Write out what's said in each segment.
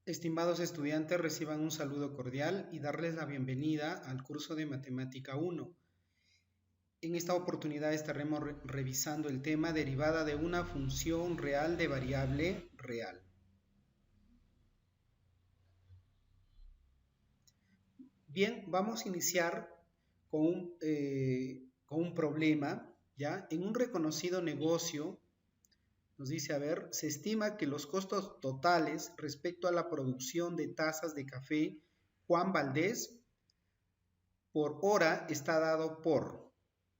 Estimados estudiantes, reciban un saludo cordial y darles la bienvenida al curso de Matemática 1. En esta oportunidad estaremos revisando el tema derivada de una función real de variable real. Bien, vamos a iniciar con un problema, ¿ya? En un reconocido negocio, nos dice, se estima que los costos totales respecto a la producción de tazas de café Juan Valdés por hora está dado por,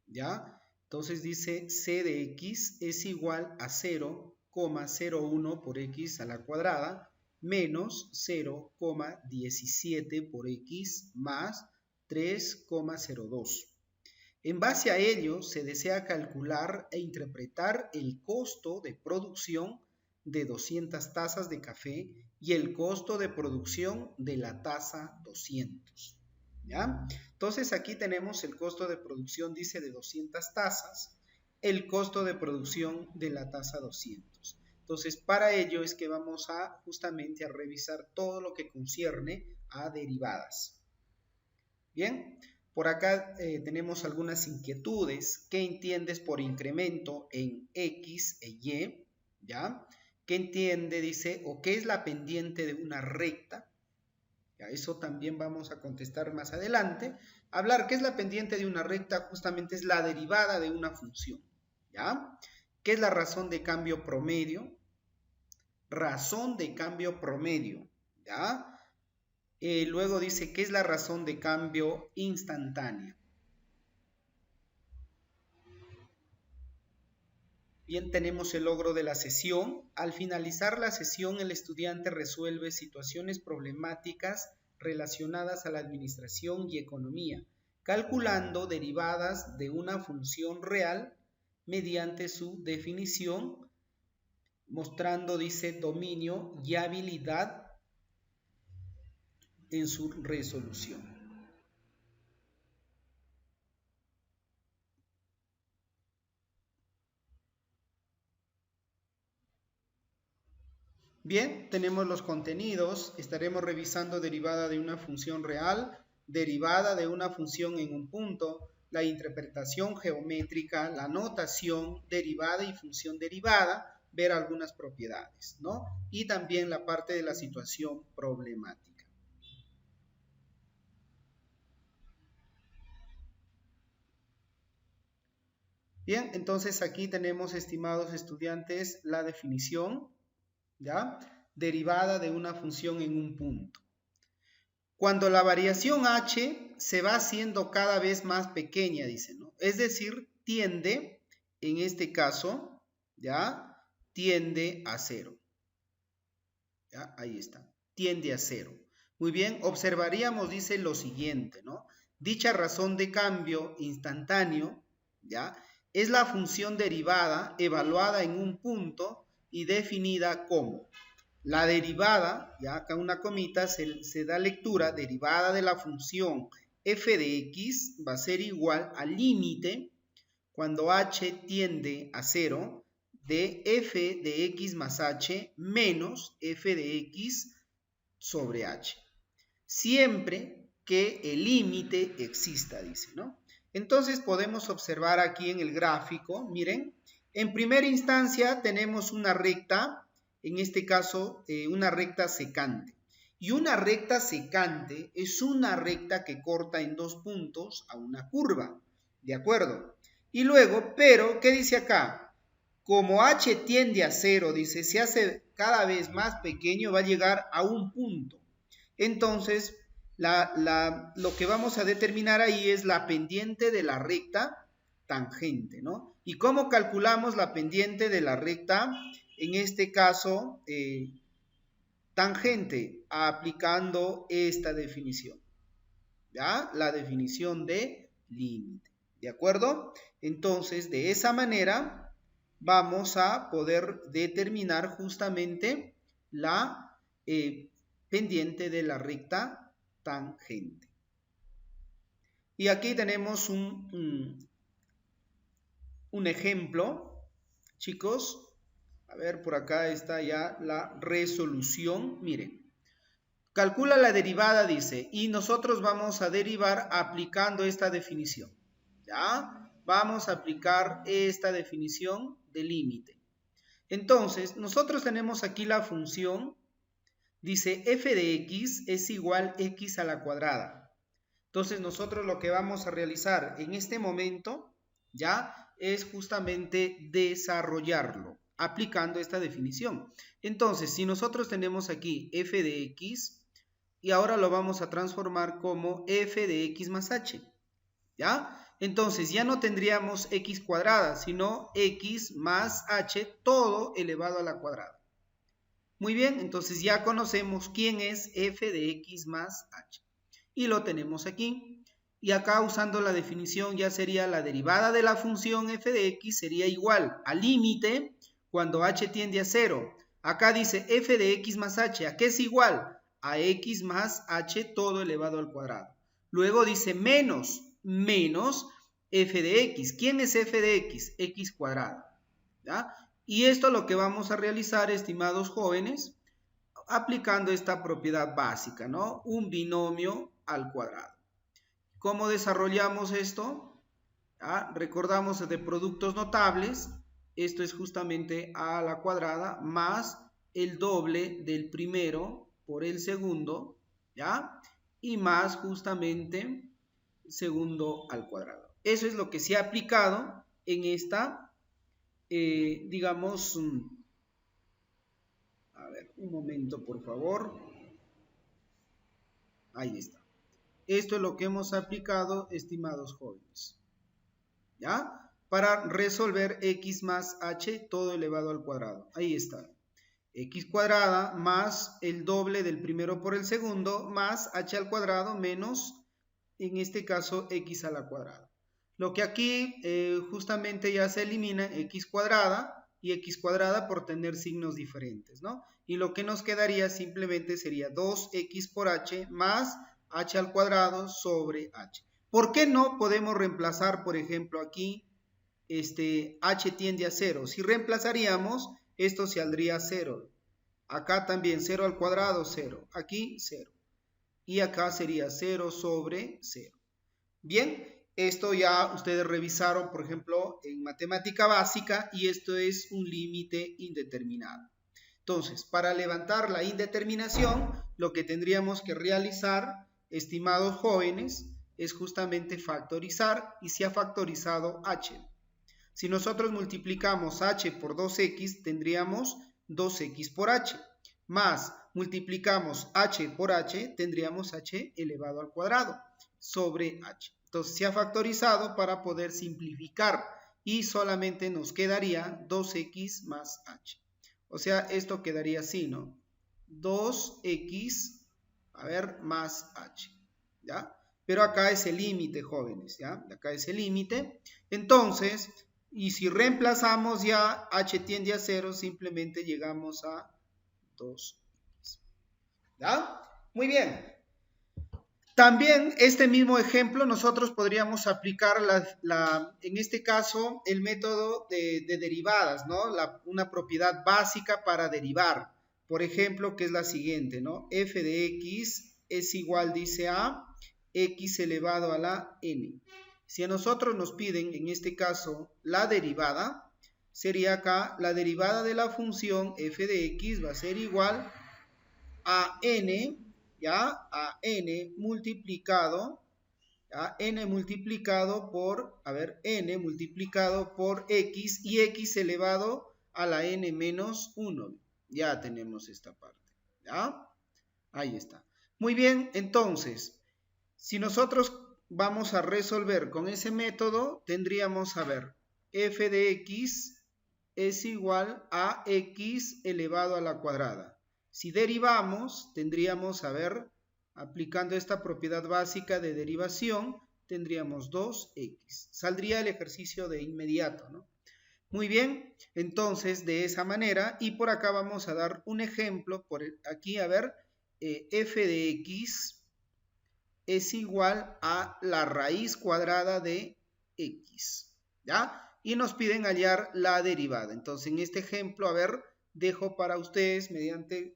¿ya? Entonces dice C de X es igual a 0,01 por X a la cuadrada menos 0,17 por X más 3,02. En base a ello, se desea calcular e interpretar el costo de producción de 200 tazas de café y el costo de producción de la taza 200. ¿Ya? Entonces aquí tenemos el costo de producción, dice, de 200 tazas, el costo de producción de la taza 200. Entonces, para ello es que vamos justamente a revisar todo lo que concierne a derivadas. Bien. Por acá tenemos algunas inquietudes. ¿Qué entiendes por incremento en X e Y? ¿Ya? ¿Qué entiende, dice, o qué es la pendiente de una recta? ¿Ya? Eso también vamos a contestar más adelante. Hablar qué es la pendiente de una recta justamente es la derivada de una función. ¿Ya? ¿Qué es la razón de cambio promedio? Razón de cambio promedio. ¿Ya? Luego dice, ¿qué es la razón de cambio instantánea? Bien, tenemos el logro de la sesión. Al finalizar la sesión, el estudiante resuelve situaciones problemáticas relacionadas a la administración y economía, calculando derivadas de una función real mediante su definición, mostrando, dice, dominio y habilidad en su resolución. Bien, tenemos los contenidos. Estaremos revisando derivada de una función real, derivada de una función en un punto, la interpretación geométrica, la notación, derivada y función derivada, ver algunas propiedades, ¿no? Y también la parte de la situación problemática. Bien, entonces aquí tenemos, estimados estudiantes, la definición, ¿ya? Derivada de una función en un punto. Cuando la variación h se va haciendo cada vez más pequeña, dice, ¿no? Es decir, tiende, en este caso, ¿ya? Tiende a cero. ¿Ya? Ahí está. Tiende a cero. Muy bien, observaríamos, dice, lo siguiente, ¿no? Dicha razón de cambio instantáneo, ¿ya? Es la función derivada evaluada en un punto y definida como la derivada, ya acá una comita, se da lectura, derivada de la función f de x va a ser igual al límite, cuando h tiende a 0, de f de x más h menos f de x sobre h. Siempre que el límite exista, dice, ¿no? Entonces podemos observar aquí en el gráfico, miren, en primera instancia tenemos una recta, en este caso una recta secante. Y una recta secante es una recta que corta en dos puntos a una curva, ¿de acuerdo? Y luego, pero, ¿qué dice acá? Como h tiende a 0, dice, se hace cada vez más pequeño, va a llegar a un punto. Entonces, lo que vamos a determinar ahí es la pendiente de la recta tangente, ¿no? ¿Y cómo calculamos la pendiente de la recta? En este caso, tangente, aplicando esta definición, ¿ya? La definición de límite, ¿de acuerdo? Entonces, de esa manera, vamos a poder determinar justamente la pendiente de la recta tangente. Y aquí tenemos un ejemplo, chicos. A ver, por acá está ya la resolución. Miren, Calcula la derivada, dice, y nosotros vamos a derivar aplicando esta definición. ¿Ya? Vamos a aplicar esta definición de límite. Entonces, nosotros tenemos aquí la función, dice f de x es igual a x a la cuadrada. Entonces, nosotros lo que vamos a realizar en este momento, ya, es justamente desarrollarlo, aplicando esta definición. Entonces, si nosotros tenemos aquí f de x, y ahora lo vamos a transformar como f de x más h, ¿ya? Entonces ya no tendríamos x cuadrada, sino x más h todo elevado a la cuadrada. Muy bien, entonces ya conocemos quién es f de x más h. Y lo tenemos aquí. Y acá usando la definición ya sería la derivada de la función f de x sería igual al límite cuando h tiende a 0. Acá dice f de x más h, ¿a qué es igual? A x más h todo elevado al cuadrado. Luego dice menos f de x. ¿Quién es f de x? X cuadrado. ¿Ya? Y esto es lo que vamos a realizar, estimados jóvenes, aplicando esta propiedad básica, ¿no? Un binomio al cuadrado. ¿Cómo desarrollamos esto? ¿Ya? Recordamos de productos notables. Esto es justamente a la cuadrada más el doble del primero por el segundo, ¿ya? Y más justamente segundo al cuadrado. Eso es lo que se ha aplicado en esta, digamos, a ver, un momento por favor. Ahí está. Esto es lo que hemos aplicado, estimados jóvenes, ¿ya? Para resolver x más h todo elevado al cuadrado. Ahí está. X cuadrada más el doble del primero por el segundo más h al cuadrado menos, en este caso, x a la cuadrada. Lo que aquí justamente ya se elimina x cuadrada y x cuadrada por tener signos diferentes, ¿no? Y lo que nos quedaría simplemente sería 2x por h más h al cuadrado sobre h. ¿Por qué no podemos reemplazar, por ejemplo, aquí h tiende a 0? Si reemplazaríamos, esto saldría 0. Acá también 0 al cuadrado, 0. Aquí 0. Y acá sería 0 sobre 0. Bien, esto ya ustedes revisaron, por ejemplo, en matemática básica, y esto es un límite indeterminado. Entonces, para levantar la indeterminación, lo que tendríamos que realizar, estimados jóvenes, es justamente factorizar, y se ha factorizado h. Si nosotros multiplicamos h por 2x, tendríamos 2x por h, más multiplicamos h por h, tendríamos h elevado al cuadrado sobre h. Entonces se ha factorizado para poder simplificar y solamente nos quedaría 2x más h. O sea, esto quedaría así, ¿no? 2x, a ver, más h, ¿ya? Pero acá es el límite, jóvenes, ¿ya? Acá es el límite. Entonces, y si reemplazamos ya h tiende a 0, simplemente llegamos a 2x. ¿Ya? Muy bien. También este mismo ejemplo nosotros podríamos aplicar en este caso el método de derivadas, ¿no? Una propiedad básica para derivar. Por ejemplo, que es la siguiente, ¿no? F de x es igual, dice, a x elevado a la n. Si a nosotros nos piden, en este caso, la derivada, sería acá la derivada de la función f de x va a ser igual a n, ¿ya? A n multiplicado, ¿ya? N multiplicado por, a ver, n multiplicado por x y x elevado a la n menos 1. Ya tenemos esta parte, ¿ya? Ahí está. Muy bien, entonces, si nosotros vamos a resolver con ese método, tendríamos, a ver, f de x es igual a x elevado a la cuadrada. Si derivamos, tendríamos, a ver, aplicando esta propiedad básica de derivación, tendríamos 2x. Saldría el ejercicio de inmediato, ¿no? Muy bien, entonces de esa manera, y por acá vamos a dar un ejemplo, por aquí, a ver, f de x es igual a la raíz cuadrada de x, ¿ya? Y nos piden hallar la derivada. Entonces, en este ejemplo, a ver, dejo para ustedes mediante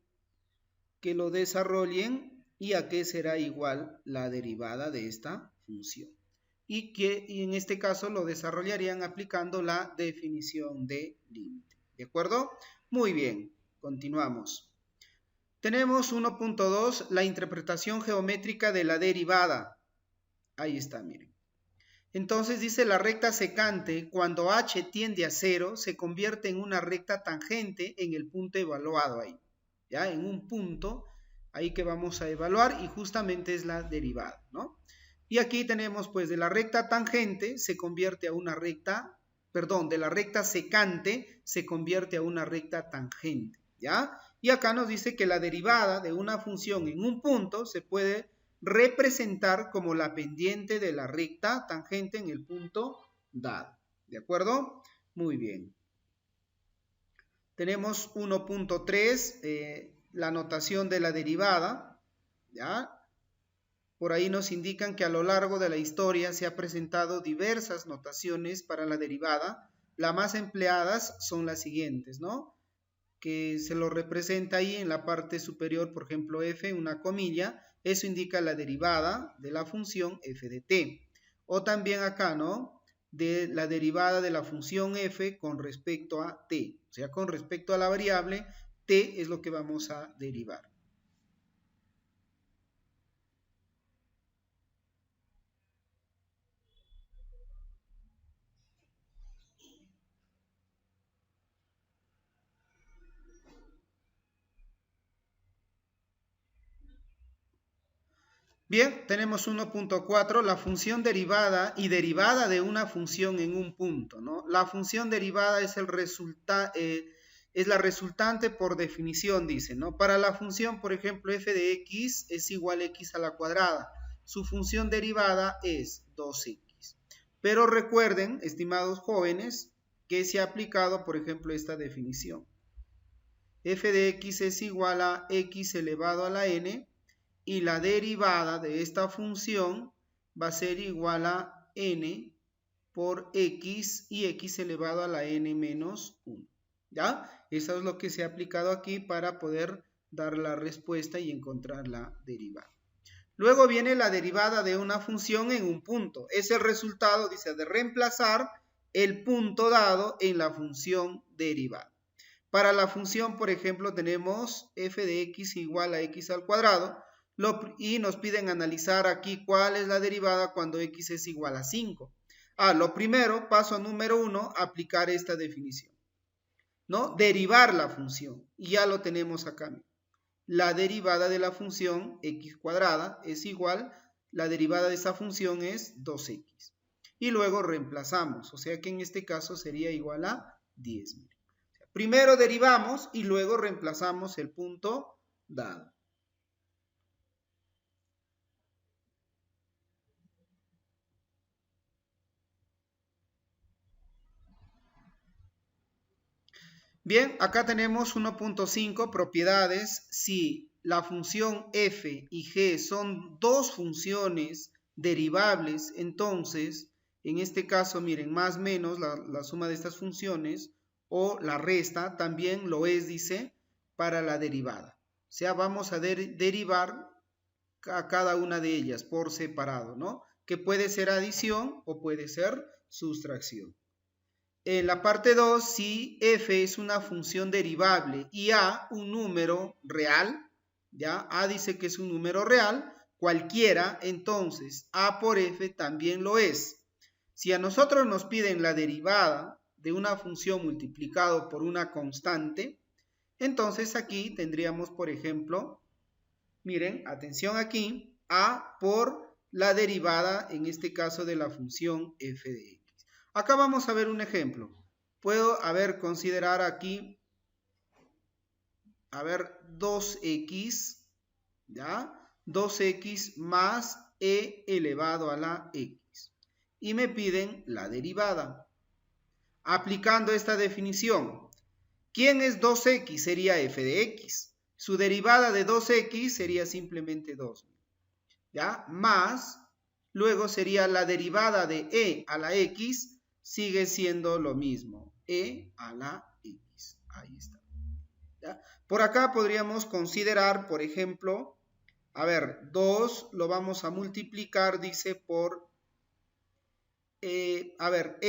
que lo desarrollen y a qué será igual la derivada de esta función. Y en este caso lo desarrollarían aplicando la definición de límite. ¿De acuerdo? Muy bien, continuamos. Tenemos 1.2, la interpretación geométrica de la derivada. Ahí está, miren. Entonces dice la recta secante, cuando h tiende a 0, se convierte en una recta tangente en el punto evaluado ahí. ¿Ya? En un punto ahí que vamos a evaluar y justamente es la derivada, ¿no? Y aquí tenemos pues de la recta tangente se convierte a una recta, perdón, de la recta secante se convierte a una recta tangente, ¿ya? Y acá nos dice que la derivada de una función en un punto se puede representar como la pendiente de la recta tangente en el punto dado, ¿de acuerdo? Muy bien. Tenemos 1.3, la notación de la derivada, ¿ya? Por ahí nos indican que a lo largo de la historia se han presentado diversas notaciones para la derivada. Las más empleadas son las siguientes, ¿no? Que se lo representa ahí en la parte superior, por ejemplo, f, una comilla. Eso indica la derivada de la función f de t. O también acá, ¿no? De la derivada de la función f con respecto a t. O sea, con respecto a la variable, t es lo que vamos a derivar. Bien, tenemos 1.4, la función derivada y derivada de una función en un punto, ¿no? La función derivada es la resultante por definición, dice, ¿no? Para la función, por ejemplo, f de x es igual a x a la cuadrada. Su función derivada es 2x. Pero recuerden, estimados jóvenes, que se ha aplicado, por ejemplo, esta definición. F de x es igual a x elevado a la n, y la derivada de esta función va a ser igual a n por x y x elevado a la n menos 1. ¿Ya? Eso es lo que se ha aplicado aquí para poder dar la respuesta y encontrar la derivada. Luego viene la derivada de una función en un punto. Es el resultado, dice, de reemplazar el punto dado en la función derivada. Para la función, por ejemplo, tenemos f de x igual a x al cuadrado. Y nos piden analizar aquí cuál es la derivada cuando x es igual a 5. Lo primero, paso número 1, aplicar esta definición, ¿no? Derivar la función. Y ya lo tenemos acá. La derivada de la función x cuadrada es igual, la derivada de esa función es 2x. Y luego reemplazamos, o sea que en este caso sería igual a 10. Primero derivamos y luego reemplazamos el punto dado. Bien, acá tenemos 1.5 propiedades. Si la función f y g son dos funciones derivables, entonces, en este caso, miren, más o menos la suma de estas funciones o la resta también lo es, dice, para la derivada. O sea, vamos a derivar a cada una de ellas por separado, ¿no? Que puede ser adición o puede ser sustracción. En la parte 2, si f es una función derivable y a un número real, ¿ya? A dice que es un número real, cualquiera, entonces a por f también lo es. Si a nosotros nos piden la derivada de una función multiplicado por una constante, entonces aquí tendríamos, por ejemplo, miren, atención aquí, a por la derivada, en este caso de la función f de x. Acá vamos a ver un ejemplo. Puedo, considerar aquí, 2x, ¿ya? 2x más e elevado a la x. Y me piden la derivada. Aplicando esta definición, ¿quién es 2x? Sería f de x. Su derivada de 2x sería simplemente 2. ¿Ya? Más, luego sería la derivada de e a la x, sigue siendo lo mismo, e a la x. Ahí está. ¿Ya? Por acá podríamos considerar, por ejemplo, a ver, 2 lo vamos a multiplicar, dice, por, a ver,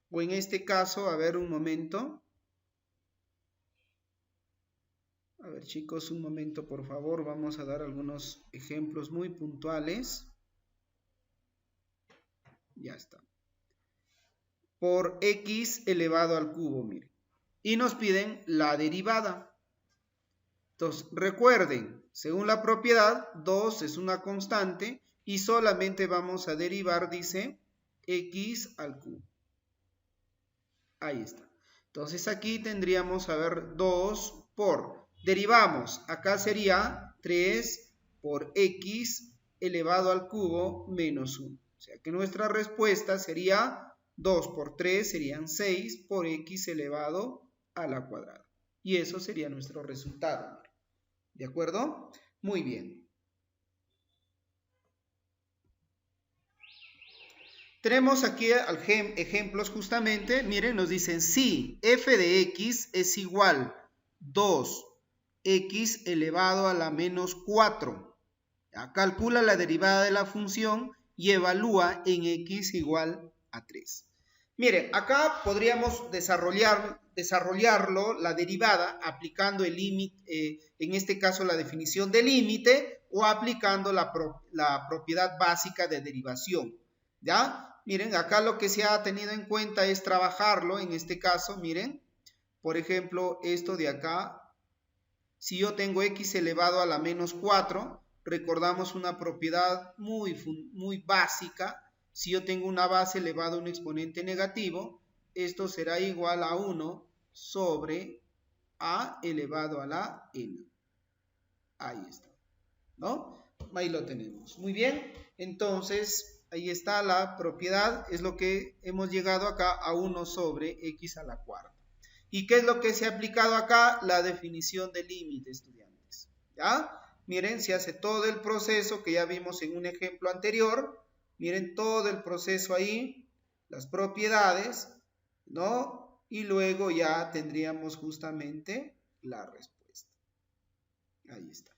o en este caso, a ver, un momento. A ver, chicos, un momento, por favor. Vamos a dar algunos ejemplos muy puntuales. Ya está. Por x elevado al cubo, miren. Y nos piden la derivada. Entonces, recuerden, según la propiedad, 2 es una constante y solamente vamos a derivar, dice, x al cubo. Ahí está. Entonces, aquí tendríamos, a ver, 2 por, derivamos, acá sería 3 por x elevado al cubo menos 1. O sea que nuestra respuesta sería 2 por 3 serían 6 por x elevado a la cuadrada. Y eso sería nuestro resultado. ¿De acuerdo? Muy bien. Tenemos aquí ejemplos justamente. Miren, nos dicen si f de x es igual 2x elevado a la menos 4. Ya, calcula la derivada de la función y evalúa en x igual a 3. Miren, acá podríamos desarrollarlo, la derivada, aplicando el límite, en este caso la definición de límite, o aplicando la propiedad básica de derivación. ¿Ya? Miren, acá lo que se ha tenido en cuenta es trabajarlo, en este caso, miren, por ejemplo, esto de acá, si yo tengo x elevado a la menos 4, recordamos una propiedad muy básica. Si yo tengo una base elevada a un exponente negativo, esto será igual a 1 sobre a elevado a la n. Ahí está, ¿no? Ahí lo tenemos. Muy bien, entonces ahí está la propiedad, es lo que hemos llegado acá a 1 sobre x a la cuarta. ¿Y qué es lo que se ha aplicado acá? La definición de límite, estudiantes. ¿Ya? Miren, se hace todo el proceso que ya vimos en un ejemplo anterior. Miren todo el proceso ahí, las propiedades, ¿no? Y luego ya tendríamos justamente la respuesta. Ahí está.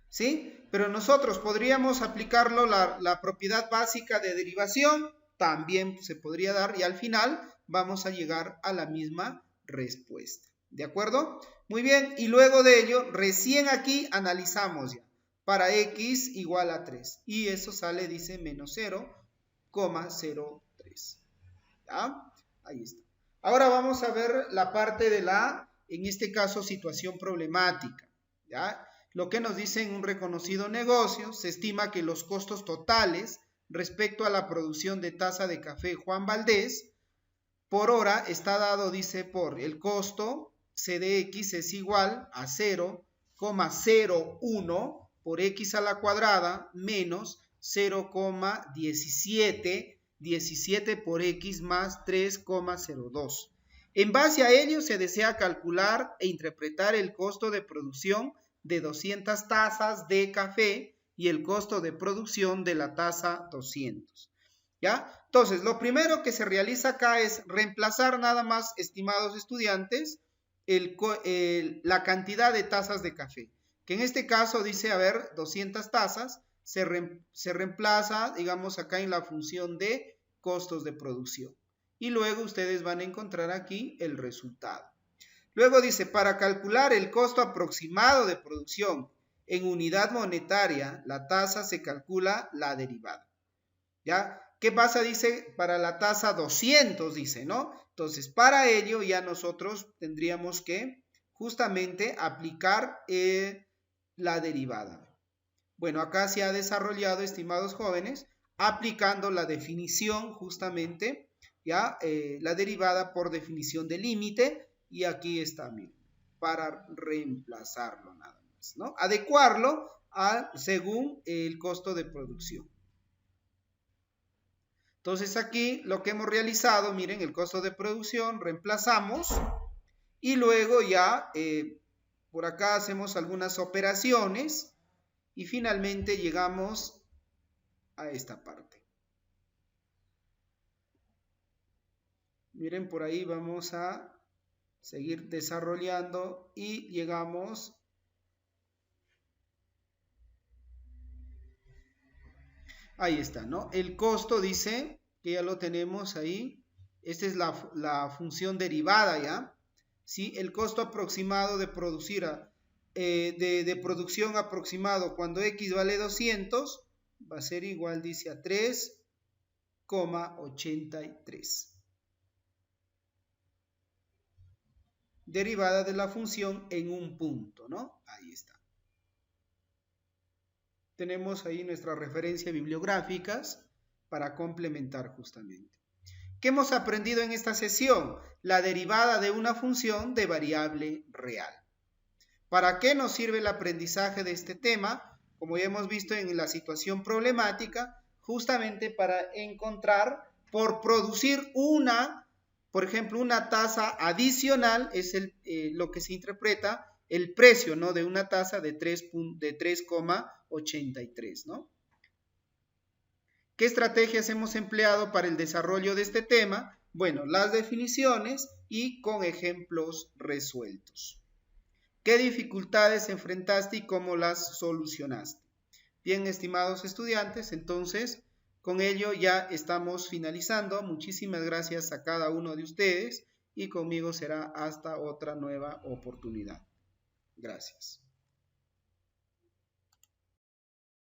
¿Sí? Pero nosotros podríamos aplicarlo, la propiedad básica de derivación, también se podría dar y al final vamos a llegar a la misma respuesta. ¿De acuerdo? Muy bien, y luego de ello, recién aquí analizamos ya. Para x igual a 3. Y eso sale, dice, menos 0,03. ¿Ya? Ahí está. Ahora vamos a ver la parte de la, en este caso, situación problemática. ¿Ya? Lo que nos dice en un reconocido negocio, se estima que los costos totales respecto a la producción de taza de café Juan Valdés por hora está dado, dice, por el costo C de x es igual a 0,01 por x a la cuadrada menos 0,17 por x más 3,02. En base a ello se desea calcular e interpretar el costo de producción de 200 tazas de café y el costo de producción de la taza 200. ¿Ya? Entonces, lo primero que se realiza acá es reemplazar nada más, estimados estudiantes, la cantidad de tazas de café. Que en este caso dice, a ver, 200 tazas, se reemplaza, digamos, acá en la función de costos de producción. Y luego ustedes van a encontrar aquí el resultado. Luego dice, para calcular el costo aproximado de producción en unidad monetaria, la tasa se calcula la derivada. ¿Ya? ¿Qué pasa? Dice, para la tasa 200, dice, ¿no? Entonces, para ello ya nosotros tendríamos que justamente aplicar la derivada. Bueno, acá se ha desarrollado, estimados jóvenes, aplicando la definición justamente, ¿ya? La derivada por definición de límite, y aquí está, miren, para reemplazarlo nada más, ¿no? Adecuarlo según el costo de producción. Entonces aquí lo que hemos realizado, miren, el costo de producción, reemplazamos y luego ya por acá hacemos algunas operaciones y finalmente llegamos a esta parte. Miren, por ahí vamos a seguir desarrollando y llegamos ahí está, ¿no? El costo dice que ya lo tenemos ahí. Esta es la función derivada, ¿ya? ¿Sí? El costo aproximado de producir, de producción aproximado cuando X vale 200, va a ser igual, dice, a 3,83. Derivada de la función en un punto, ¿no? Ahí está. Tenemos ahí nuestras referencias bibliográficas para complementar justamente. ¿Qué hemos aprendido en esta sesión? La derivada de una función de variable real. ¿Para qué nos sirve el aprendizaje de este tema? Como ya hemos visto en la situación problemática, justamente para encontrar, por producir por ejemplo, una tasa adicional, es lo que se interpreta el precio, ¿no?, de una tasa de 3,83, ¿no? ¿Qué estrategias hemos empleado para el desarrollo de este tema? Bueno, las definiciones y con ejemplos resueltos. ¿Qué dificultades enfrentaste y cómo las solucionaste? Bien, estimados estudiantes, entonces con ello ya estamos finalizando. Muchísimas gracias a cada uno de ustedes y conmigo será hasta otra nueva oportunidad. Gracias.